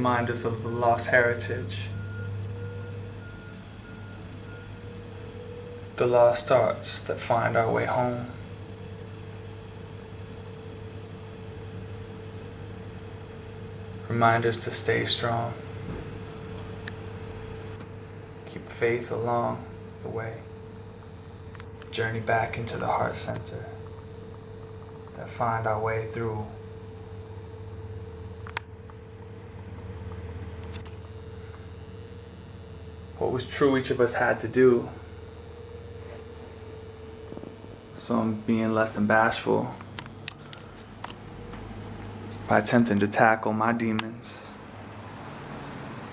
reminders of the lost heritage, the lost arts that find our way home. Reminders to stay strong, keep faith along the way, journey back into the heart center that find our way through what was true each of us had to do. So I'm being less than bashful by attempting to tackle my demons.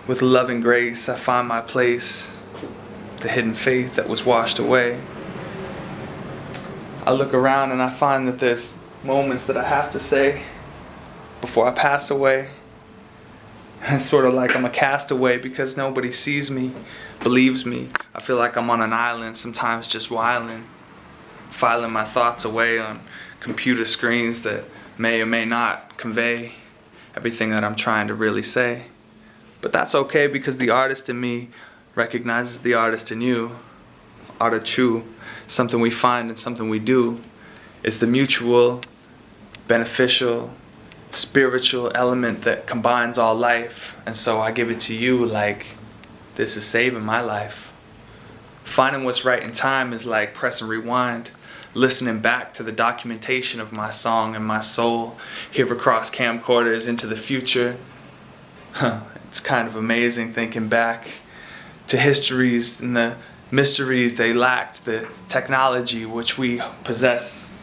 With loving grace, I find my place, the hidden faith that was washed away. I look around and I find that there's moments that I have to say before I pass away. And it's sort of like I'm a castaway because nobody sees me, believes me. I feel like I'm on an island, sometimes just wilding, filing my thoughts away on computer screens that may or may not convey everything that I'm trying to really say. But that's okay because the artist in me recognizes the artist in you. Art of true, something we find and something we do. It's the mutual, beneficial, spiritual element that combines all life. And so I give it to you like this is saving my life. Finding what's right in time is like press and rewind. Listening back to the documentation of my song and my soul, hear across camcorders into the future. It's kind of amazing thinking back to histories and the mysteries they lacked, the technology which we possess.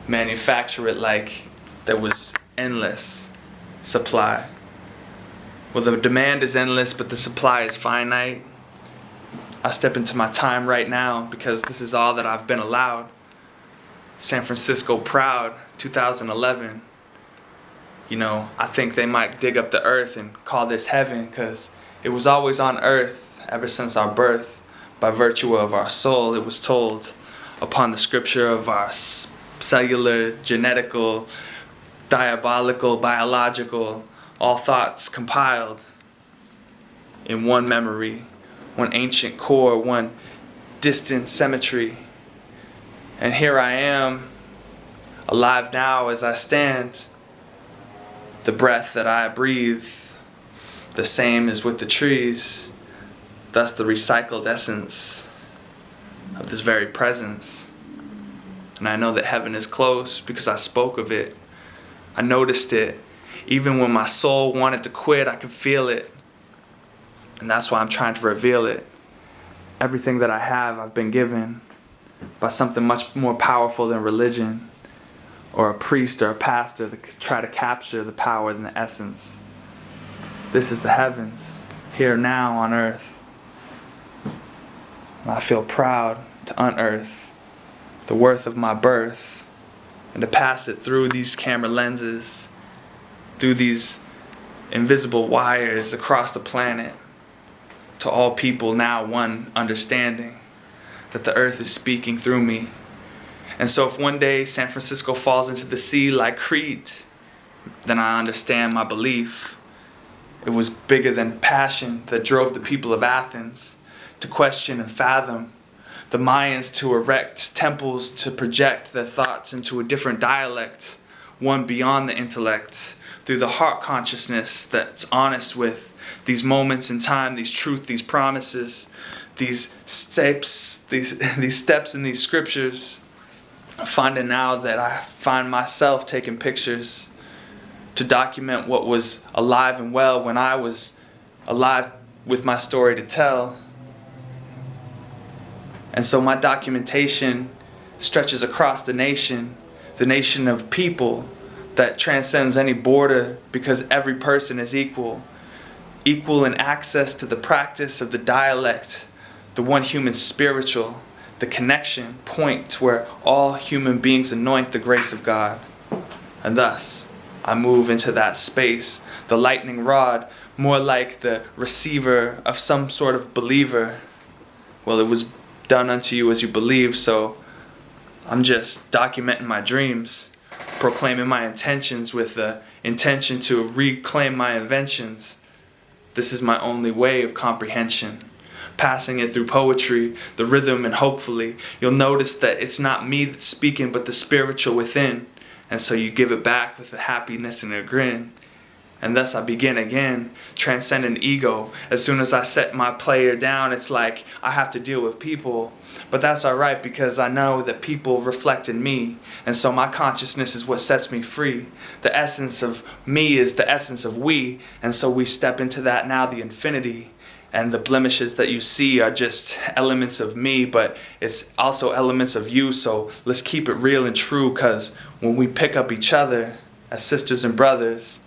Manufacture it like there was endless supply. Well, the demand is endless, but the supply is finite. I step into my time right now because this is all that I've been allowed. San Francisco proud, 2011. You know, I think they might dig up the earth and call this heaven because it was always on earth ever since our birth. By virtue of our soul, it was told upon the scripture of our cellular, genetical, diabolical, biological, all thoughts compiled in one memory. One ancient core, one distant cemetery. And here I am, alive now as I stand. The breath that I breathe, the same as with the trees, thus the recycled essence of this very presence. And I know that heaven is close because I spoke of it. I noticed it. Even when my soul wanted to quit, I could feel it. And that's why I'm trying to reveal it. Everything that I have, I've been given by something much more powerful than religion or a priest or a pastor that could try to capture the power and the essence. This is the heavens, here now on earth. And I feel proud to unearth the worth of my birth and to pass it through these camera lenses, through these invisible wires across the planet, to all people now one understanding that the earth is speaking through me. And so if one day San Francisco falls into the sea like Crete, then I understand my belief. It was bigger than passion that drove the people of Athens to question and fathom, the Mayans to erect temples to project their thoughts into a different dialect, one beyond the intellect, through the heart consciousness that's honest with these moments in time, these truth, these promises, these steps, these steps in these scriptures. Finding now that I find myself taking pictures to document what was alive and well when I was alive with my story to tell. And so my documentation stretches across the nation of people that transcends any border because every person is equal. Equal in access to the practice of the dialect, the one human spiritual, the connection point where all human beings anoint the grace of God. And thus, I move into that space, the lightning rod, more like the receiver of some sort of believer. Well, it was done unto you as you believe, so I'm just documenting my dreams, proclaiming my intentions with the intention to reclaim my inventions. This is my only way of comprehension. Passing it through poetry, the rhythm, and hopefully you'll notice that it's not me that's speaking but the spiritual within. And so you give it back with a happiness and a grin. And thus I begin again, transcending ego. As soon as I set my player down, it's like I have to deal with people. But that's alright, because I know that people reflect in me. And so my consciousness is what sets me free. The essence of me is the essence of we. And so we step into that now, the infinity. And the blemishes that you see are just elements of me, but it's also elements of you. So let's keep it real and true, because when we pick up each other as sisters and brothers,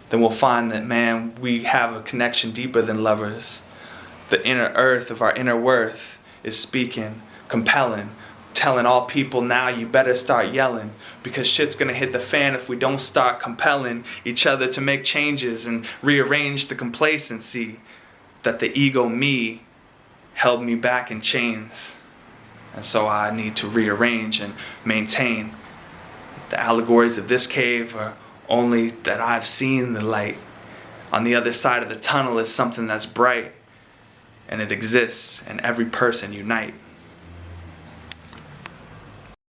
then we'll find that, man, we have a connection deeper than lovers. The inner earth of our inner worth is speaking, compelling, telling all people now you better start yelling, because shit's gonna hit the fan if we don't start compelling each other to make changes and rearrange the complacency that the ego me held me back in chains. And so I need to rearrange and maintain. The allegories of this cave are only that I've seen the light. On the other side of the tunnel is something that's bright, and it exists, and every person unite.